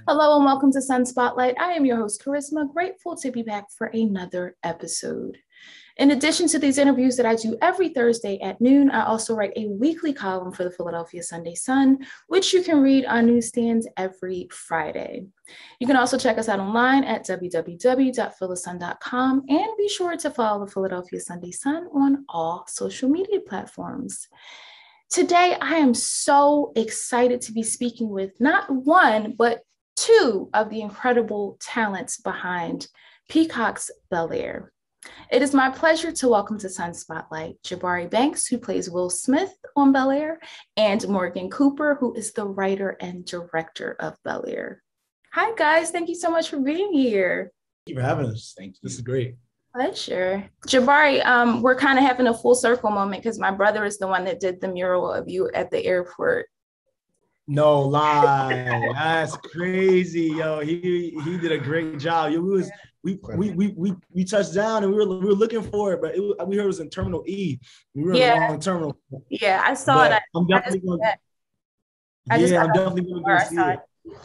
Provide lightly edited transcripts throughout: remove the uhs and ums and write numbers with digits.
Hello and welcome to Sun Spotlight. I am your host, Kharisma, grateful to be back for another episode. In addition to these interviews that I do every Thursday at noon, I also write a weekly column for the Philadelphia Sunday Sun, which you can read on newsstands every Friday. You can also check us out online at www.philasun.com and be sure to follow the Philadelphia Sunday Sun on all social media platforms. Today, I am so excited to be speaking with not one, but two of the incredible talents behind Peacock's Bel-Air. It is my pleasure to welcome to Sun Spotlight Jabari Banks, who plays Will Smith on Bel-Air, and Morgan Cooper, who is the writer and director of Bel-Air. Hi, guys. Thank you so much for being here. Thank you for having us. Thank you. This is great. Pleasure. Jabari, we're kind of having a full circle moment because my brother is the one that did the mural of you at the airport. No lie. That's crazy, yo. He did a great job. We touched down and we were looking for it, but we heard it was in Terminal E. We were in the wrong terminal. Yeah, I saw that. I'm definitely going to see it.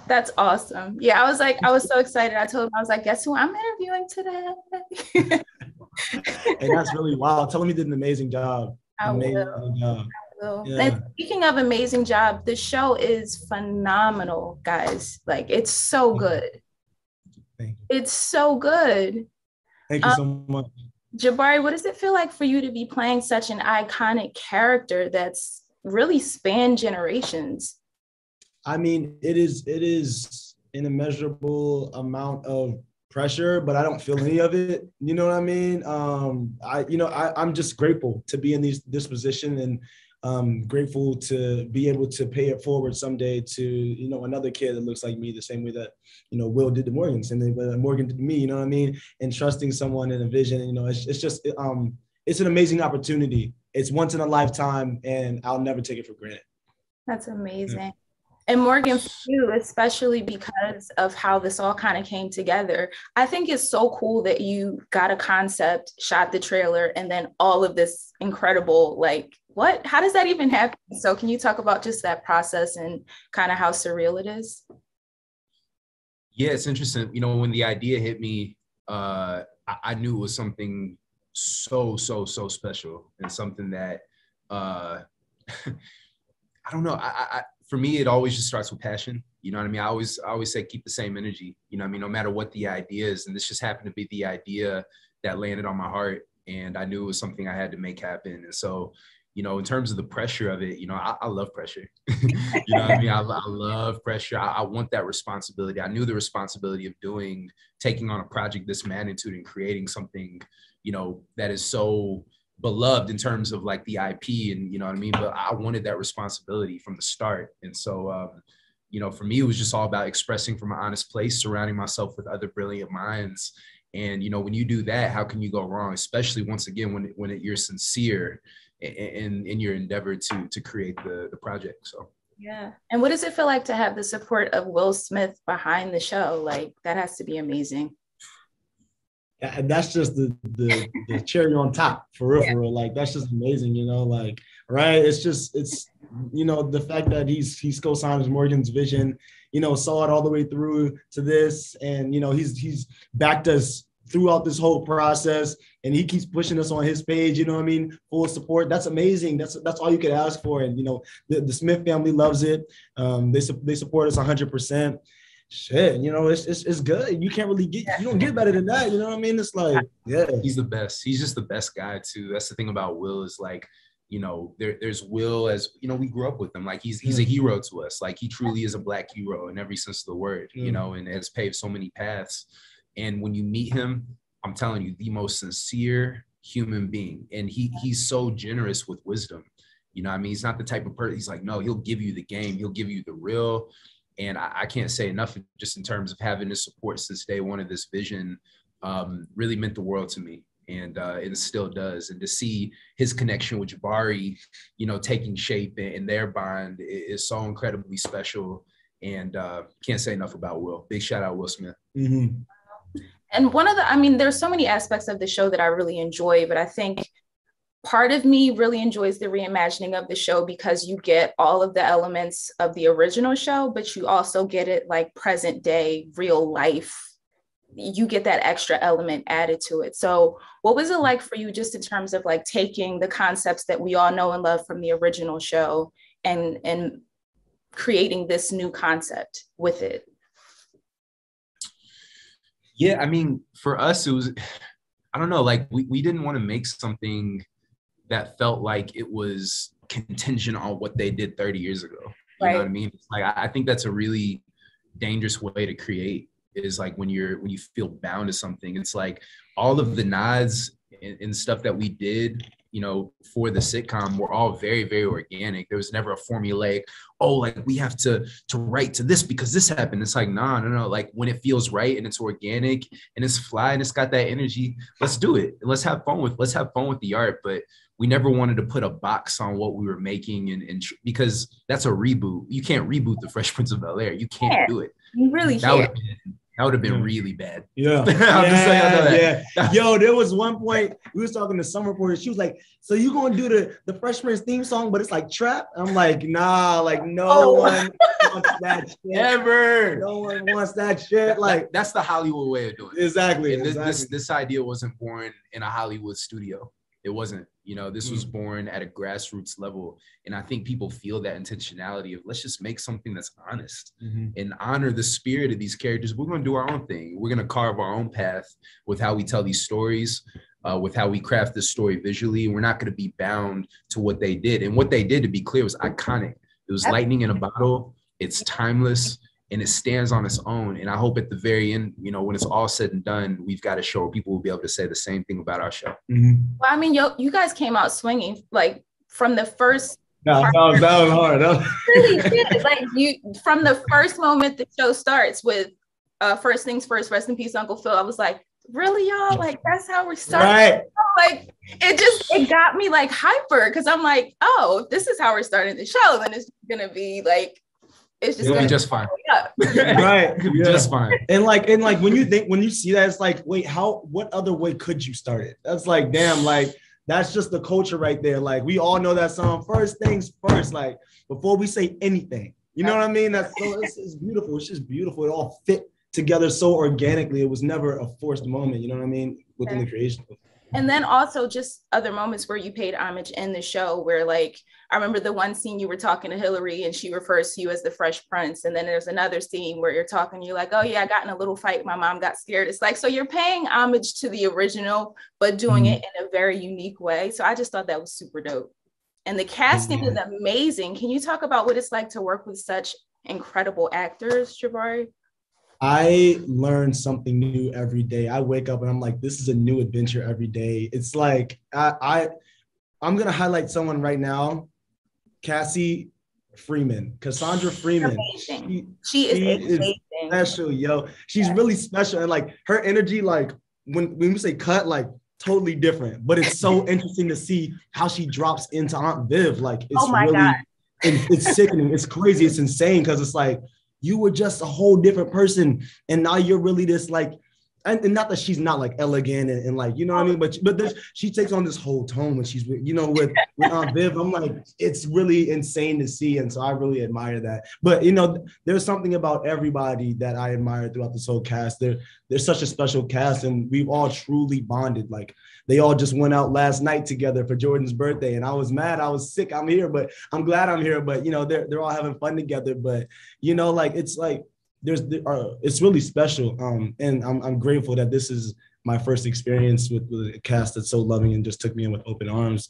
That's awesome. Yeah, I was so excited. I told him, I was like, guess who I'm interviewing today? And that's really wild. Tell him he did an amazing job. I will. Yeah. And speaking of amazing job, the show is phenomenal, guys. Like, it's so good. Thank you. It's so good. Thank you so much. Jabari, what does it feel like for you to be playing such an iconic character that's really spanned generations? I mean, it is an immeasurable amount of pressure, but I don't feel any of it. You know what I mean? I'm just grateful to be in this position, and grateful to be able to pay it forward someday to, another kid that looks like me, the same way that, Will did to Morgan, and then Morgan did to me, you know what I mean? And trusting someone in a vision, it's an amazing opportunity. It's once in a lifetime, and I'll never take it for granted. That's amazing. Yeah. And Morgan, for you, especially because of how this all kind of came together, I think it's so cool that you got a concept, shot the trailer, and then all of this incredible, how does that even happen? So can you talk about just that process and kind of how surreal it is? Yeah, it's interesting. When the idea hit me, I knew it was something so special, and something that, I don't know. For me, it always just starts with passion. You know what I mean? I always say, keep the same energy, no matter what the idea is. And this just happened to be the idea that landed on my heart. And I knew it was something I had to make happen. And so, in terms of the pressure of it, I love pressure. You know what I mean? I love pressure. I want that responsibility. I knew the responsibility of taking on a project this magnitude and creating something, that is so beloved in terms of the IP, and you know what I mean, but I wanted that responsibility from the start. And so for me, it was just all about expressing from an honest place, surrounding myself with other brilliant minds. And when you do that, how can you go wrong, especially once again when you're sincere in your endeavor to create the project. So yeah. And what does it feel like to have the support of Will Smith behind the show? That has to be amazing. And that's just the cherry on top, for real. That's just amazing, right? It's the fact that he's co-signed Morgan's vision, saw it all the way through to this, and he's backed us throughout this whole process, and he keeps pushing us on his page, you know what I mean? Full support. That's amazing. That's all you could ask for. And the Smith family loves it. They support us 100%. Shit, it's good. You can't really you don't get better than that. You know what I mean? It's he's the best. He's just the best guy too. That's the thing about Will is there's Will, as we grew up with him. He's a hero to us. He truly is a Black hero in every sense of the word, and has paved so many paths. And when you meet him, I'm telling you, the most sincere human being. And he's so generous with wisdom. I mean, he's not the type of person, he's no, he'll give you the game. He'll give you the real. And I can't say enough just in terms of having his support since day one of this vision, really meant the world to me. And it still does. And to see his connection with Jabari, taking shape, and their bond is so incredibly special. And can't say enough about Will. Big shout out, Will Smith. Mm-hmm. And there's so many aspects of the show that I really enjoy, but I think part of me really enjoys the reimagining of the show because you get all of the elements of the original show, but you also get it like present day, real life. You get that extra element added to it. So what was it like for you just in terms of like taking the concepts that we all know and love from the original show and creating this new concept with it? Yeah, I mean, for us, it was, I don't know, like we didn't want to make something that felt like it was contingent on what they did 30 years ago. You know what I mean? It's like, I think that's a really dangerous way to create, is like when you feel bound to something. It's like all of the nods and stuff that we did, you know, for the sitcom were all very, very organic. There was never a formulaic, oh, like we have to write to this because this happened. It's like, no. Like when it feels right and it's organic and it's fly and it's got that energy, let's do it. Let's have fun with the art. But we never wanted to put a box on what we were making and because that's a reboot. You can't reboot the Fresh Prince of Bel-Air. You can't do it. You really can't. That would have been really bad. Yeah. Yo, there was one point we was talking to some reporter. She was like, so you gonna do the Fresh Prince theme song, but it's like trap? I'm like, nah, like no one wants that shit. Ever. No one wants that shit. Like that's the Hollywood way of doing it. Exactly. And exactly. This idea wasn't born in a Hollywood studio. It wasn't, you know, this was born at a grassroots level. And I think people feel that intentionality of let's just make something that's honest and honor the spirit of these characters. We're going to do our own thing. We're going to carve our own path with how we tell these stories, with how we craft this story visually. We're not going to be bound to what they did. And what they did, to be clear, was iconic. It was lightning in a bottle. It's timeless. And it stands on its own. And I hope at the very end, you know, when it's all said and done, we've got a show where people will be able to say the same thing about our show. Well, I mean, you guys came out swinging, like from the first. That was hard. Really did. Like from the first moment the show starts with first things first, rest in peace, Uncle Phil. I was like, really, y'all? Like that's how we're starting. Right. Like it got me like hyper because I'm like, oh, if this is how we're starting the show, then it's gonna be like. It's just gonna be just fine. Right. Just fine. And like when you see that, it's like, wait, what other way could you start it? That's like, damn, like that's just the culture right there. Like we all know that song, first things first, like before we say anything. You know what I mean? That's so it's beautiful. It's just beautiful. It all fit together so organically. It was never a forced moment, you know what I mean? Within the creation. And then also just other moments where you paid homage in the show where like, I remember the one scene you were talking to Hillary and she refers to you as the Fresh Prince. And then there's another scene where you're talking, you're like, oh yeah, I got in a little fight. My mom got scared. It's like, so you're paying homage to the original, but doing it in a very unique way. So I just thought that was super dope. And the casting is amazing. Can you talk about what it's like to work with such incredible actors, Jabari? I learn something new every day. I wake up and I'm like, this is a new adventure every day. It's like, I'm going to highlight someone right now, Cassie Freeman, Cassandra Freeman. She is amazing. Special, yo. She's really special. And like her energy, like when we say cut, like totally different, but it's so interesting to see how she drops into Aunt Viv. Like it's God. It's sickening. It's crazy. It's insane. Cause it's like, you were just a whole different person. And now you're really this like, and not that she's not like elegant and like, you know what I mean? But she takes on this whole tone when she's, you know, with Aunt Viv. I'm like, it's really insane to see. And so I really admire that. But, you know, there's something about everybody that I admire throughout this whole cast. They're such a special cast and we've all truly bonded. Like they all just went out last night together for Jordan's birthday. And I was mad, I was sick, I'm here, but I'm glad I'm here. But, you know, they're all having fun together. But, you know, like, it's like, it's really special, and I'm grateful that this is my first experience with a cast that's so loving and just took me in with open arms.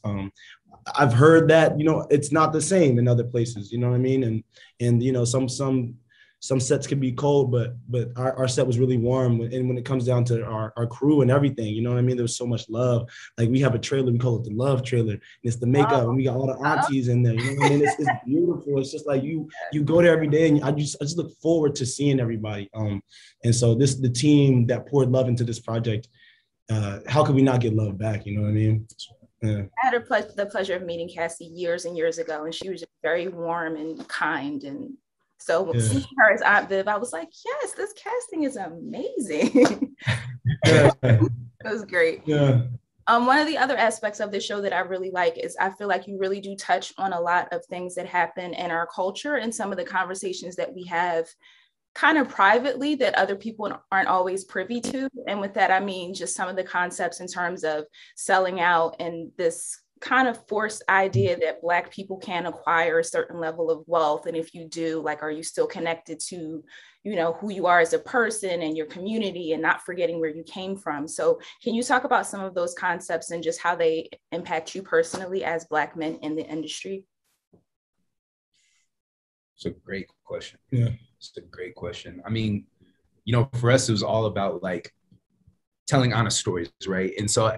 I've heard that, you know, it's not the same in other places, you know what I mean? And you know, some sets can be cold, but our set was really warm. And when it comes down to our crew and everything, you know what I mean? There was so much love. Like we have a trailer, we call it the love trailer. And it's the makeup and we got all the aunties in there. You know what I mean? It's beautiful. It's just like you go there every day and I just look forward to seeing everybody. And so the team that poured love into this project, how could we not get love back? You know what I mean? Yeah. I had the pleasure of meeting Cassie years and years ago, and she was just very warm and kind. And so seeing her as Aunt Viv, I was like, yes, this casting is amazing. It was great. Yeah. One of the other aspects of the show that I really like is I feel like you really do touch on a lot of things that happen in our culture and some of the conversations that we have kind of privately that other people aren't always privy to. And with that, I mean, just some of the concepts in terms of selling out and this kind of forced idea that Black people can acquire a certain level of wealth. And if you do, like, are you still connected to, you know, who you are as a person and your community and not forgetting where you came from? So can you talk about some of those concepts and just how they impact you personally as Black men in the industry? It's a great question. Yeah. It's a great question. I mean, you know, for us, it was all about like telling honest stories, right? And so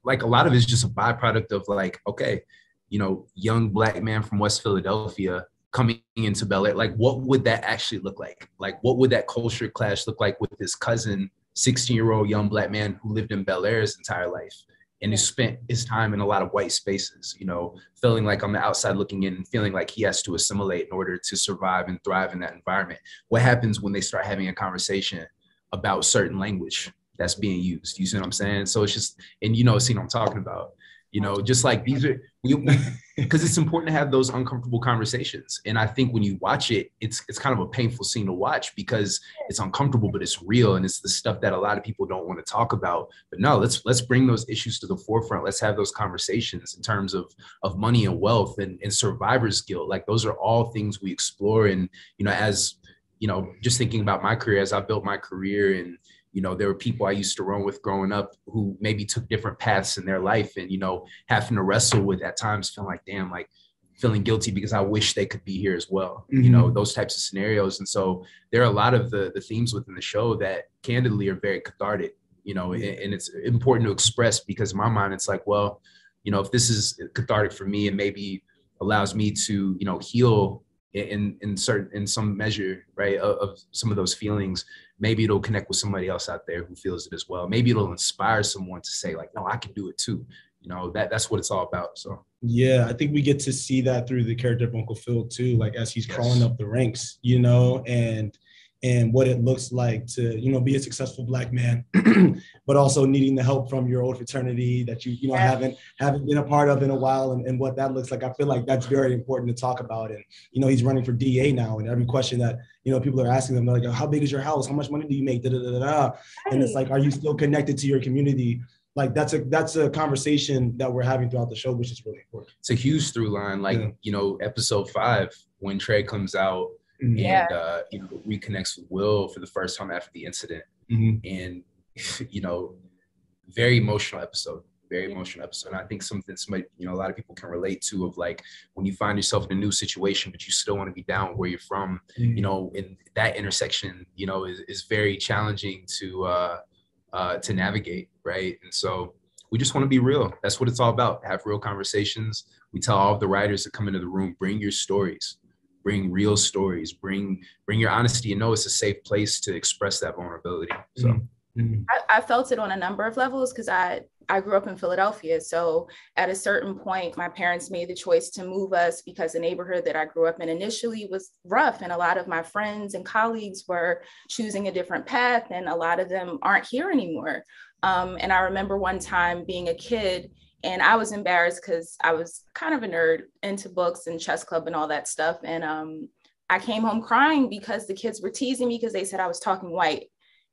like a lot of it is just a byproduct of like, okay, you know, young Black man from West Philadelphia coming into Bel Air, like what would that actually look like? Like what would that culture clash look like with his cousin, 16-year-old young Black man who lived in Bel Air his entire life and who spent his time in a lot of white spaces, you know, feeling like on the outside looking in and feeling like he has to assimilate in order to survive and thrive in that environment. What happens when they start having a conversation about certain language that's being used? You see what I'm saying? So it's just, and you know, see what I'm talking about, you know, just like these are, because it's important to have those uncomfortable conversations. And I think when you watch it, it's kind of a painful scene to watch because it's uncomfortable, but it's real. And it's the stuff that a lot of people don't want to talk about. But no, let's bring those issues to the forefront. Let's have those conversations in terms of money and wealth and survivor's guilt. Like those are all things we explore. And, you know, as, you know, just thinking about my career, as I built my career and, you know, there were people I used to run with growing up who maybe took different paths in their life and, you know, having to wrestle with at times feeling like, damn, like feeling guilty because I wish they could be here as well, you know, those types of scenarios. And so there are a lot of the themes within the show that candidly are very cathartic, you know, and it's important to express because in my mind, it's like, well, you know, if this is cathartic for me and maybe allows me to, you know, heal in some measure, right, of some of those feelings, maybe it'll connect with somebody else out there who feels it as well. Maybe it'll inspire someone to say like, no, I can do it too. You know, that's what it's all about. So yeah, I think we get to see that through the character of Uncle Phil too, like as he's crawling up the ranks, you know, and what it looks like to, you know, be a successful Black man, but also needing the help from your old fraternity that you know, haven't been a part of in a while and what that looks like. I feel like that's very important to talk about. And, you know, he's running for DA now, and every question that, you know, people are asking them, they're like, how big is your house? How much money do you make? Da, da, da, da, da. And it's like, are you still connected to your community? Like that's a conversation that we're having throughout the show, which is really important. It's a huge through line, like, you know, episode 5, when Trey comes out and, you know, reconnects with Will for the first time after the incident. And, you know, very emotional episode. And I think something somebody, you know, a lot of people can relate to of like when you find yourself in a new situation, but you still want to be down where you're from, you know, in that intersection, you know, is very challenging to navigate, right? And so we just want to be real. That's what it's all about. Have real conversations. We tell all of the writers that come into the room, bring your stories, bring real stories, bring your honesty, and know it's a safe place to express that vulnerability. So I felt it on a number of levels because I grew up in Philadelphia. So at a certain point, my parents made the choice to move us because the neighborhood that I grew up in initially was rough. And a lot of my friends and colleagues were choosing a different path, and a lot of them aren't here anymore. And I remember one time being a kid, and I was embarrassed because I was kind of a nerd into books and chess club and all that stuff. And I came home crying because the kids were teasing me because they said I was talking white.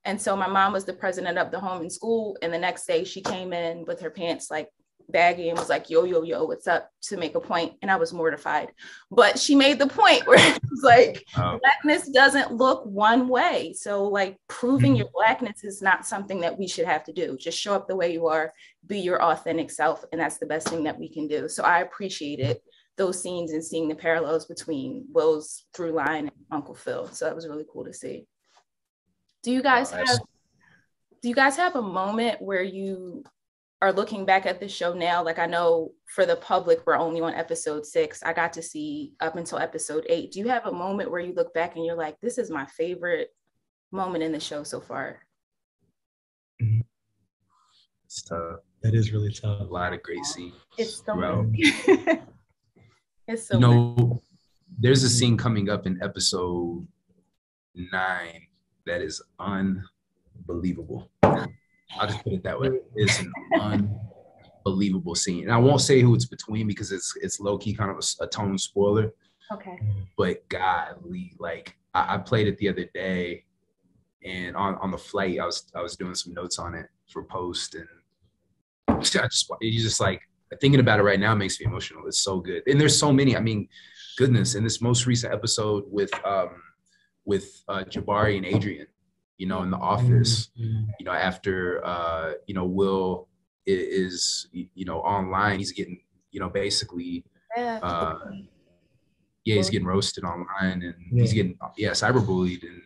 And so my mom was the president of the home and school. And the next day she came in with her pants like baggy and was like, yo, what's up, to make a point. And I was mortified. But she made the point where it was like, Blackness doesn't look one way. So like proving your Blackness is not something that we should have to do. Just show up the way you are, be your authentic self. And that's the best thing that we can do. So I appreciated those scenes and seeing the parallels between Will's through line and Uncle Phil. So that was really cool to see. Do you guys have a moment where you are looking back at the show now? Like, I know for the public, we're only on episode 6. I got to see up until episode 8. Do you have a moment where you look back and you're like, this is my favorite moment in the show so far? It's tough. That is really tough. A lot of great scenes. It's so it's so you know, there's a scene coming up in episode 9 that is unbelievable. I'll just put it that way. It's an unbelievable scene. And I won't say who it's between because it's low-key kind of a tone spoiler. Okay. But golly, like I played it the other day, and on the flight, I was doing some notes on it for post, and you just like thinking about it right now makes me emotional. It's so good. And there's so many, I mean, goodness, in this most recent episode with Jabari and Adrian, you know, in the office, you know, after you know, Will is you know, online, he's getting, you know, basically he's getting roasted online, and he's getting cyberbullied, and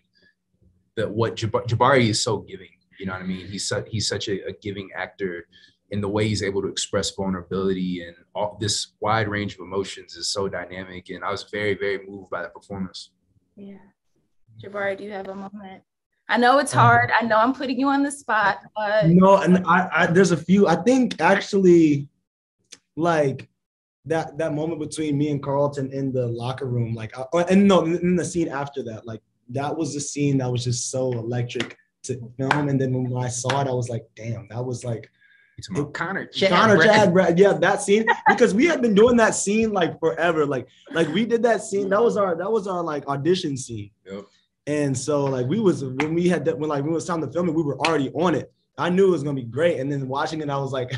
that what Jabari is so giving, you know what I mean? He's such a giving actor, in the way he's able to express vulnerability and all this wide range of emotions is so dynamic. And I was very, very moved by that performance. Yeah. Jabari, do you have a moment? I know it's hard. I know I'm putting you on the spot. No, and I there's a few. I think actually, like that moment between me and Carlton in the locker room, like, in the scene after that, like that was the scene that was just so electric to film. And then when I saw it, I was like, damn, that was like, Connor Chad, Brad. Yeah, that scene, because we had been doing that scene like forever. Like we did that scene. That was our like audition scene. Yep. And so like when we was time to film it, we were already on it. I knew it was gonna be great. And then watching it, I was like,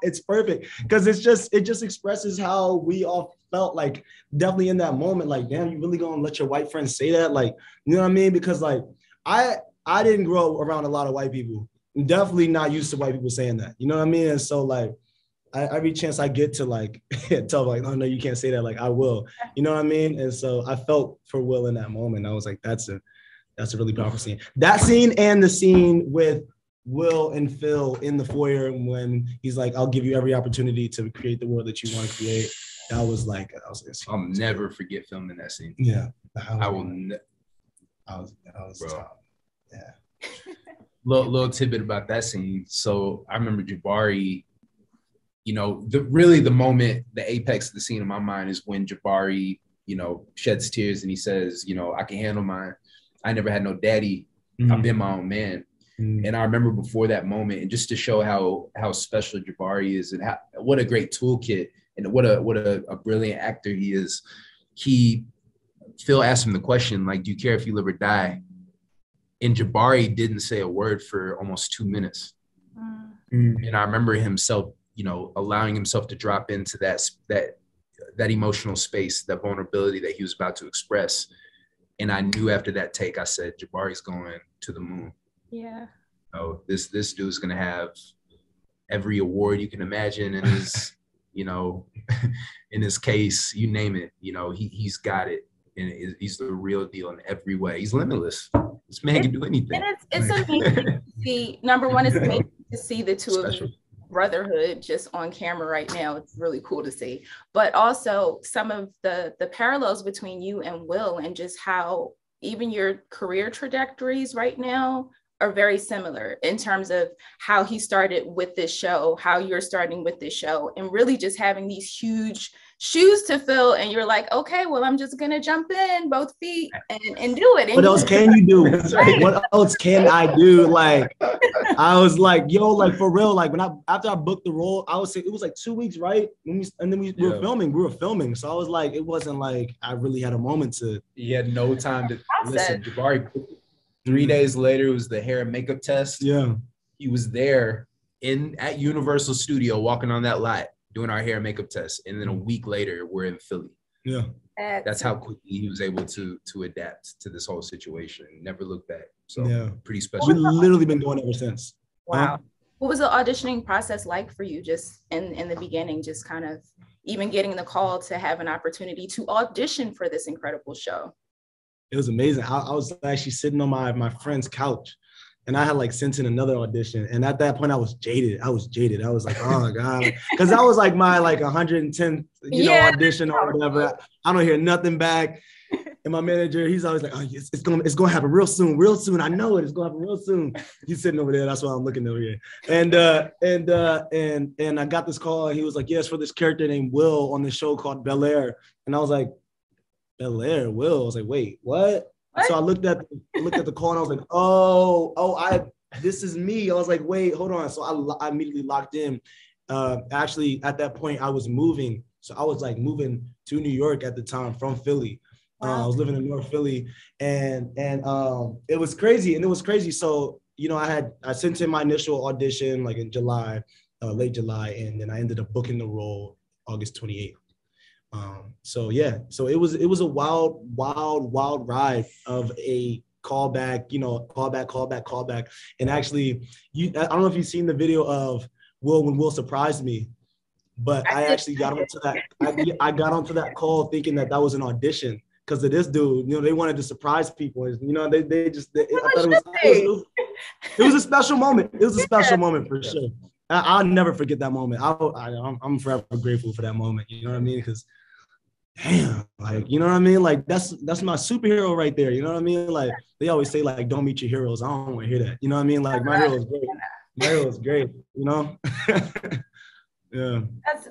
it's perfect. Because it just expresses how we all felt, like definitely in that moment, like, damn, you really gonna let your white friends say that? Like, you know what I mean? Because like I didn't grow around a lot of white people. I'm definitely not used to white people saying that. You know what I mean? And so like every chance I get to like tell like, oh no, you can't say that, like I will. You know what I mean? And so I felt for Will in that moment. I was like, that's a really powerful scene. That scene and the scene with Will and Phil in the foyer when he's like, I'll give you every opportunity to create the world that you want to create. That was like, I'll never forget filming that scene. Yeah. I will. I was tough. Yeah. Little tidbit about that scene. So I remember Jabari, you know, the moment, the apex of the scene in my mind is when Jabari, you know, sheds tears and he says, you know, I can handle mine. I never had no daddy. I've been my own man. And I remember before that moment, and just to show how special Jabari is and what a great toolkit and what a brilliant actor he is. Phil asked him the question, like, do you care if you live or die? And Jabari didn't say a word for almost 2 minutes. And I remember himself, you know, allowing himself to drop into that emotional space, that vulnerability that he was about to express. And I knew after that take, I said, Jabari's going to the moon. Yeah. Oh, this dude's gonna have every award you can imagine in his, you know, in his case, you name it. You know, he's got it, and he's the real deal in every way. He's limitless. This man can do anything. And it's amazing to see. Number one, it's amazing to see the two of you brotherhood just on camera right now. It's really cool to see. But also some of the parallels between you and Will, and just how even your career trajectories right now are very similar in terms of how he started with this show, how you're starting with this show, and really just having these huge shoes to fill. And you're like, okay, well, I'm just going to jump in both feet and do it. And what else can you do? What else can I do? Like, I was like, yo, like for real, like after I booked the role, I would say it was like 2 weeks, right? We were filming. So I was like, it wasn't like I really had a moment to. He had no time to listen. Jabari, 3 days later, it was the hair and makeup test. Yeah. He was there at Universal Studio, walking on that lot, doing our hair and makeup test. And then a week later, we're in Philly. Yeah. That's how quickly he was able to adapt to this whole situation. Never look back. So yeah, pretty special. We've literally been going ever since. Wow. What was the auditioning process like for you, just in the beginning, just kind of even getting the call to have an opportunity to audition for this incredible show? It was amazing. I was actually sitting on my friend's couch, and I had like sent in another audition. And at that point, I was jaded. I was like, oh my God. Because that was like my 110th, audition or whatever. I don't hear nothing back. And my manager, he's always like, oh, it's gonna happen real soon. I know it. It's gonna happen real soon. He's sitting over there. That's why I'm looking over here. And I got this call, and he was like, yes, for this character named Will on this show called Bel Air. And I was like, Bel Air, Will. I was like, wait, what? So I looked at the call, and I was like, this is me. I was like, wait, hold on. So I immediately locked in. Actually, at that point, I was moving. So I was like moving to New York at the time from Philly. Wow. I was living in North Philly, and it was crazy. So, you know, I sent in my initial audition like in July, late July, and then I ended up booking the role August 28th. So yeah, so it was a wild ride of a callback, you know, callback. And actually, I don't know if you've seen the video of when Will surprised me, but I actually got onto that. I got onto that call thinking that was an audition because of this dude. You know, they wanted to surprise people. You know, I thought it was a special moment. It was a special moment for sure. I'll never forget that moment. I'm forever grateful for that moment. You know what I mean? Because damn, like, you know what I mean? Like that's my superhero right there. You know what I mean? Like they always say, like, don't meet your heroes. I don't want to hear that. You know what I mean? Like my hero is great. My hero is great, you know? Yeah.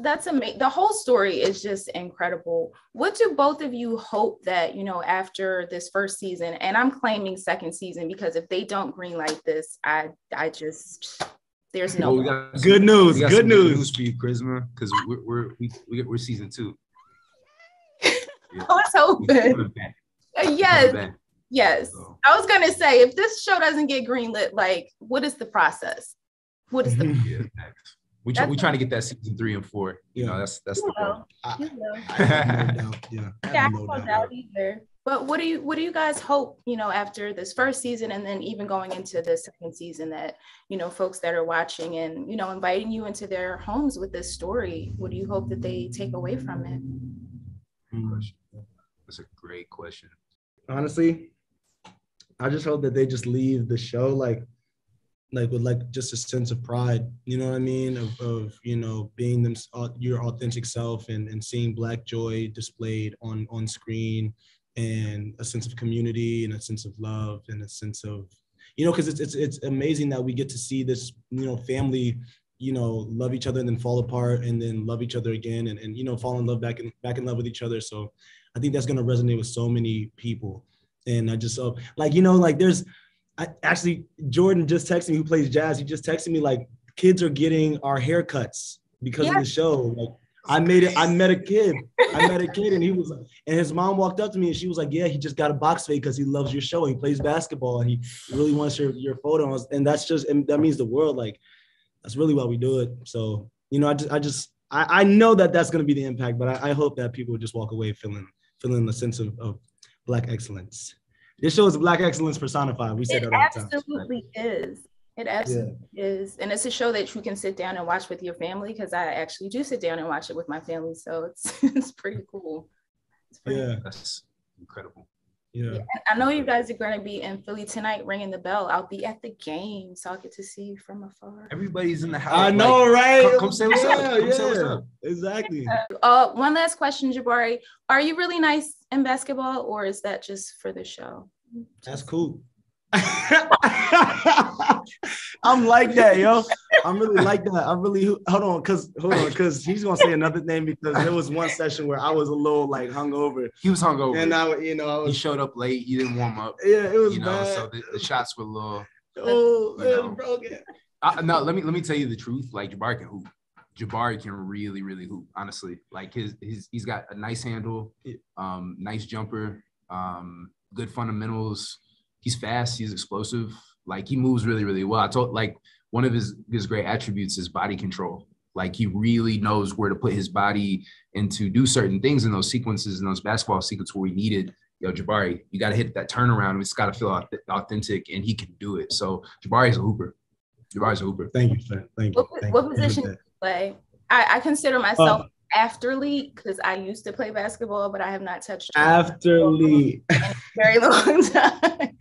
That's amazing. The whole story is just incredible. What do both of you hope that, you know, after this first season, and I'm claiming second season, because if they don't greenlight this, I just there's no good news for you, Kharisma, because we're season 2. Yeah. I was hoping. Yes. So. I was gonna say, if this show doesn't get greenlit, like, what is the process? What is the we trying to get that season 3 and 4. You know, that's the goal. I don't doubt either. But what do you guys hope, you know, after this first season and then even going into the second season, that, you know, folks that are watching and, you know, inviting you into their homes with this story, what do you hope that they take away from it? That's a great question. Honestly, I just hope that they just leave the show like with just a sense of pride, you know what I mean? Of you know, being your authentic self and seeing Black joy displayed on screen, and a sense of community and a sense of love and a sense of, you know, because it's amazing that we get to see this, you know, family, you know, love each other and then fall apart and then love each other again and you know, fall in love back in love with each other. So I think that's going to resonate with so many people. And I just, like, you know, like actually, Jordan just texted me, who plays jazz. He just texted me, like, kids are getting our haircuts because of the show. Like, I met a kid and he was, and his mom walked up to me and she was like, yeah, he just got a box fade because he loves your show. He plays basketball and he really wants your photos. And that means the world. Like, that's really why we do it. So, you know, I know that's going to be the impact, but I hope that people just walk away feeling a sense of Black excellence. This show is Black excellence personified. We say that all the time. It absolutely is. It absolutely is. And it's a show that you can sit down and watch with your family, because I actually do sit down and watch it with my family. So it's pretty cool. That's incredible. Yeah. I know you guys are going to be in Philly tonight ringing the bell. I'll be at the game, so I'll get to see you from afar. Everybody's in the house. I know, like, right? Come say what's up. Come say what's up. Exactly. One last question, Jabari. Are you really nice in basketball, or is that just for the show? That's cool. I'm like that, yo. I'm really like that. I really hold on, because he's gonna say another thing, because there was one session where I was a little like hungover. He was hungover, and he showed up late. You didn't warm up. Yeah, it was you know, bad. So the shots were a little. Oh, it was broken. No, let me tell you the truth. Like, Jabari can hoop. Jabari can really, really hoop. Honestly, like he's got a nice handle, nice jumper, good fundamentals. He's fast. He's explosive. Like, he moves really, really well. I told, like, one of his great attributes is body control. Like, he really knows where to put his body and to do certain things in those sequences, in those basketball sequences where we needed, Jabari, you got to hit that turnaround. It's got to feel authentic, and he can do it. So Jabari's a hooper. Thank you, sir. Thank you. What position do you play? I consider myself athlete, because I used to play basketball, but I have not touched athlete in a very long time.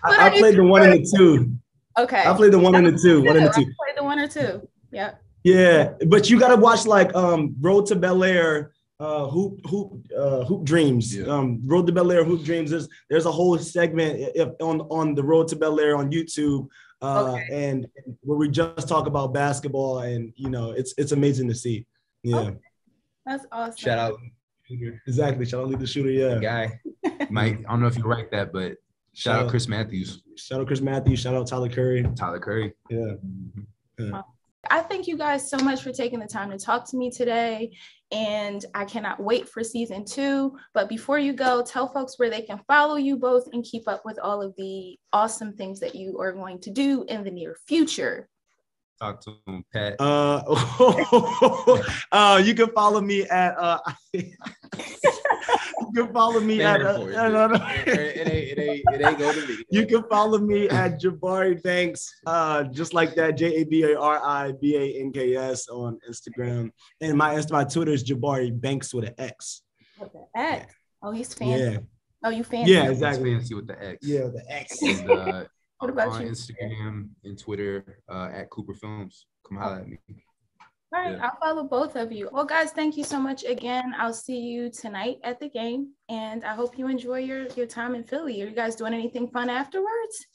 I played the 1 and the 2. Okay. I played the 1 and the 2. I played the 1 or 2. Yeah. Yeah, but you gotta watch like Road to Bel Air, Hoop Dreams. Yeah. Road to Bel Air, Hoop Dreams. There's a whole segment on the Road to Bel Air on YouTube, and where we just talk about basketball, and you know, it's amazing to see. Yeah. Okay. That's awesome. Shout out. Exactly. Shout out Lead the Shooter. Yeah. Guy. Mike, I don't know if you write that, but Shout out Chris Matthews. Shout out Chris Matthews. Shout out Tyler Curry. Tyler Curry. Yeah. Yeah. I thank you guys so much for taking the time to talk to me today. And I cannot wait for season 2. But before you go, tell folks where they can follow you both and keep up with all of the awesome things that you are going to do in the near future. Talk to him, Pat. You can follow me at you can follow me at it ain't go to me. You can follow me at Jabari Banks, just like that, JABARIBANKS on Instagram. And my Twitter is Jabari Banks with an X. With the X. Oh, he's fancy. Yeah. Oh, you fancy. Yeah, exactly. Fancy with the X. Yeah, the X. And, what about on you? Instagram and Twitter at Cooper Films. Come holler at me. All right, I'll follow both of you. Well, guys, thank you so much again. I'll see you tonight at the game, and I hope you enjoy your time in Philly. Are you guys doing anything fun afterwards?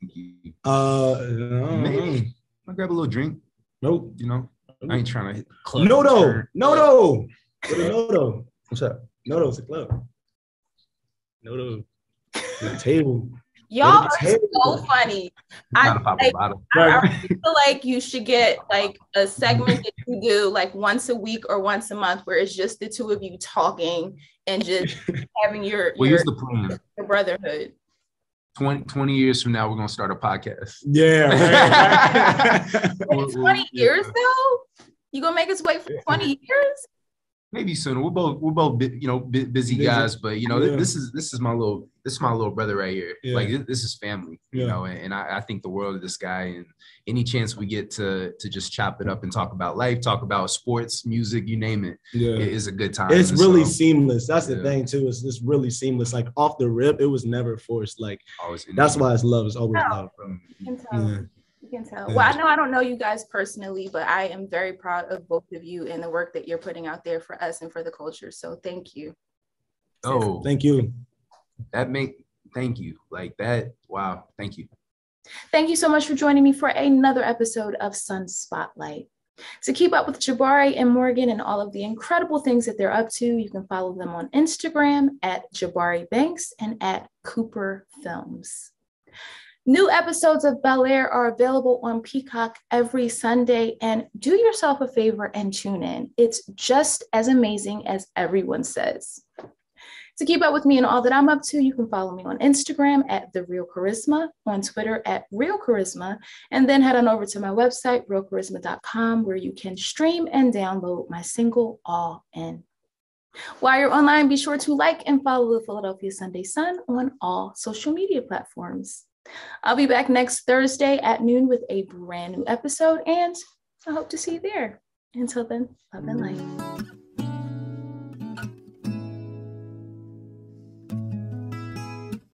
Thank you. Maybe. I'll grab a little drink. Nope. You know, I ain't trying to hit club. No. What's up? No's a club. The table. Y'all are so funny. I feel like you should get like a segment that you do like once a week or once a month where it's just the two of you talking and just having your here's the plan. Your brotherhood. 20 years from now, we're gonna start a podcast. Yeah. Right. 20 years though? You gonna make us wait for 20 years? Maybe sooner. We're both busy guys, but this is my little brother right here. Yeah. Like this is family, you know, and I think the world of this guy, and any chance we get to just chop it up and talk about life, talk about sports, music, you name it, it is a good time. It's really seamless. That's the thing too. It's really seamless. Like off the rip, it was never forced. Like that's why it's love. It's always love. You can tell. Well, I know I don't know you guys personally, but I am very proud of both of you and the work that you're putting out there for us and for the culture. So thank you. Oh, thank you. Thank you. Like that. Wow. Thank you. Thank you so much for joining me for another episode of Sun Spotlight. To keep up with Jabari and Morgan and all of the incredible things that they're up to, you can follow them on Instagram at Jabari Banks and at Cooper Films. New episodes of Bel Air are available on Peacock every Sunday, and do yourself a favor and tune in. It's just as amazing as everyone says. To keep up with me and all that I'm up to, you can follow me on Instagram at The Real Kharisma, on Twitter at Real Kharisma, and then head on over to my website, realcharisma.com, where you can stream and download my single, All In. While you're online, be sure to like and follow the Philadelphia Sunday Sun on all social media platforms. I'll be back next Thursday at noon with a brand new episode, and I hope to see you there. Until then, love and light.